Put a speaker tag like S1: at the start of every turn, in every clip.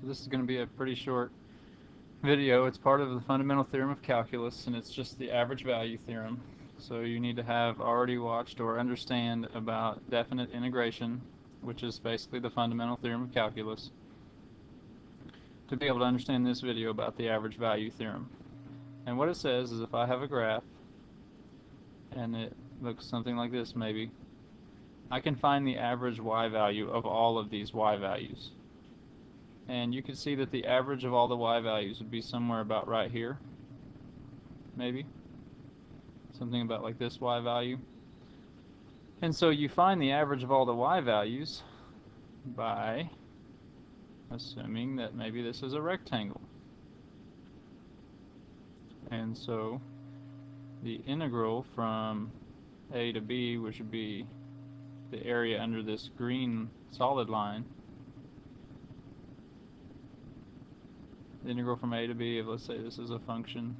S1: So this is going to be a pretty short video. It's part of the fundamental theorem of calculus, and it's just the average value theorem. So you need to have already watched or understand about definite integration, which is basically the fundamental theorem of calculus, to be able to understand this video about the average value theorem. And what it says is if I have a graph, and it looks something like this maybe, I can find the average y value of all of these y values. And you can see that the average of all the y values would be somewhere about right here, maybe. Something about like this y value. And so you find the average of all the y values by assuming that maybe this is a rectangle. And so the integral from a to b, which would be the area under this green solid line, the integral from a to b of, let's say this is a function.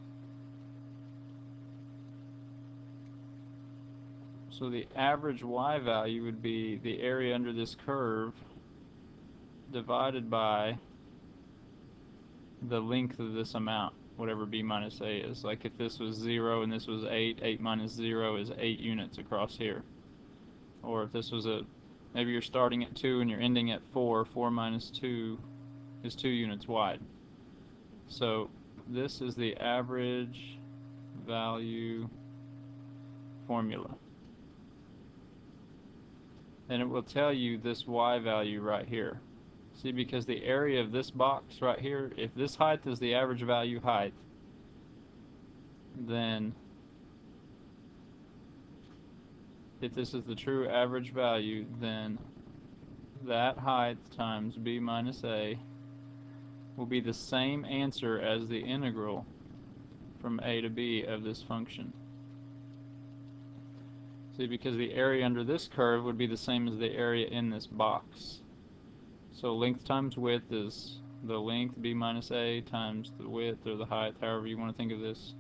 S1: So the average y value would be the area under this curve divided by the length of this amount, whatever b minus a is. Like if this was 0 and this was 8, 8 minus 0 is 8 units across here. Or if this was maybe you're starting at 2 and you're ending at 4, 4 minus 2 is 2 units wide. So this is the average value formula. And it will tell you this y value right here. See, because the area of this box right here, if this height is the average value height, then if this is the true average value, then that height times b minus a will be the same answer as the integral from a to b of this function. See, because the area under this curve would be the same as the area in this box. So length times width is the length, b minus a, times the width or the height, however you want to think of this,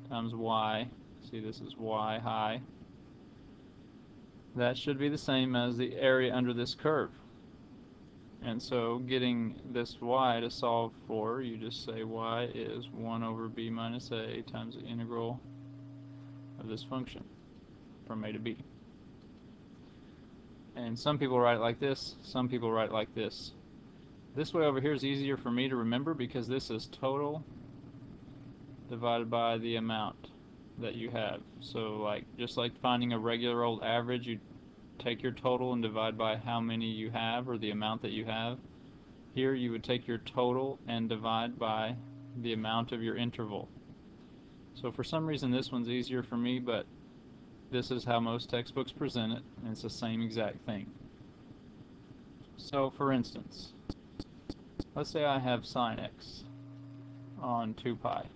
S1: times y. See, this is y high. That should be the same as the area under this curve. And so getting this y to solve for, you just say y is 1 over b minus a times the integral of this function from a to b. And some people write it like this, some people write it like this. This way over here is easier for me to remember because this is total divided by the amount that you have. So like just like finding a regular old average, you take your total and divide by how many you have or the amount that you have. Here you would take your total and divide by the amount of your interval. So for some reason this one's easier for me, but this is how most textbooks present it, and it's the same exact thing. So for instance, let's say I have sine x on 2 pi,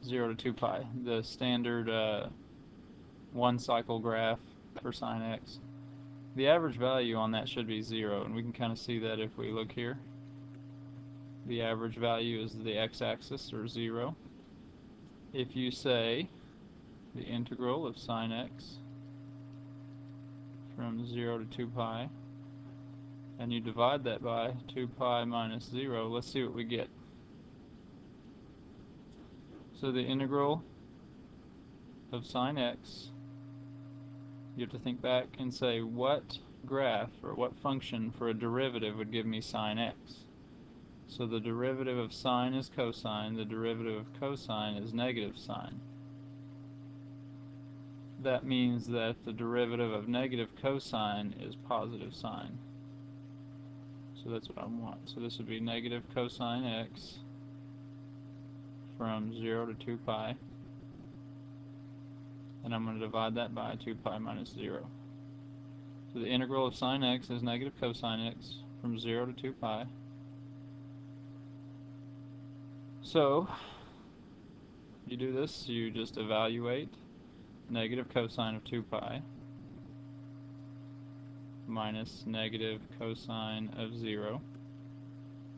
S1: 0 to 2 pi, the standard one cycle graph for sine x. The average value on that should be 0, and we can kind of see that if we look here. The average value is the x-axis, or 0. If you say the integral of sine x from 0 to 2 pi, and you divide that by 2 pi minus 0, let's see what we get. So the integral of sine x, you have to think back and say what graph or what function for a derivative would give me sine x. So the derivative of sine is cosine, the derivative of cosine is negative sine. That means that the derivative of negative cosine is positive sine. So that's what I want. So this would be negative cosine x from 0 to 2 pi. And I'm going to divide that by 2 pi minus 0. So the integral of sine x is negative cosine x from 0 to 2 pi. So you do this, you just evaluate negative cosine of 2 pi minus negative cosine of 0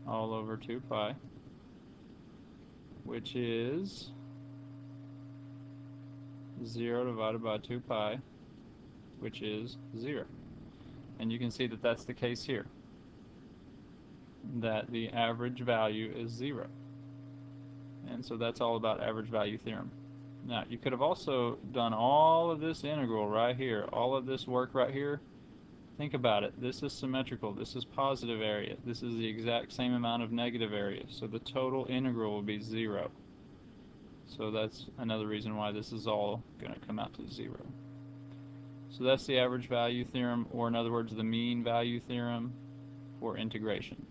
S1: all over 2 pi, which is 0 divided by 2 pi, which is 0. And you can see that that's the case here. that the average value is 0. And so that's all about average value theorem. Now, you could have also done all of this integral right here, all of this work right here. Think about it. This is symmetrical. This is positive area. This is the exact same amount of negative area. So the total integral will be 0. So that's another reason why this is all going to come out to 0. So that's the average value theorem, or in other words, the mean value theorem for integration.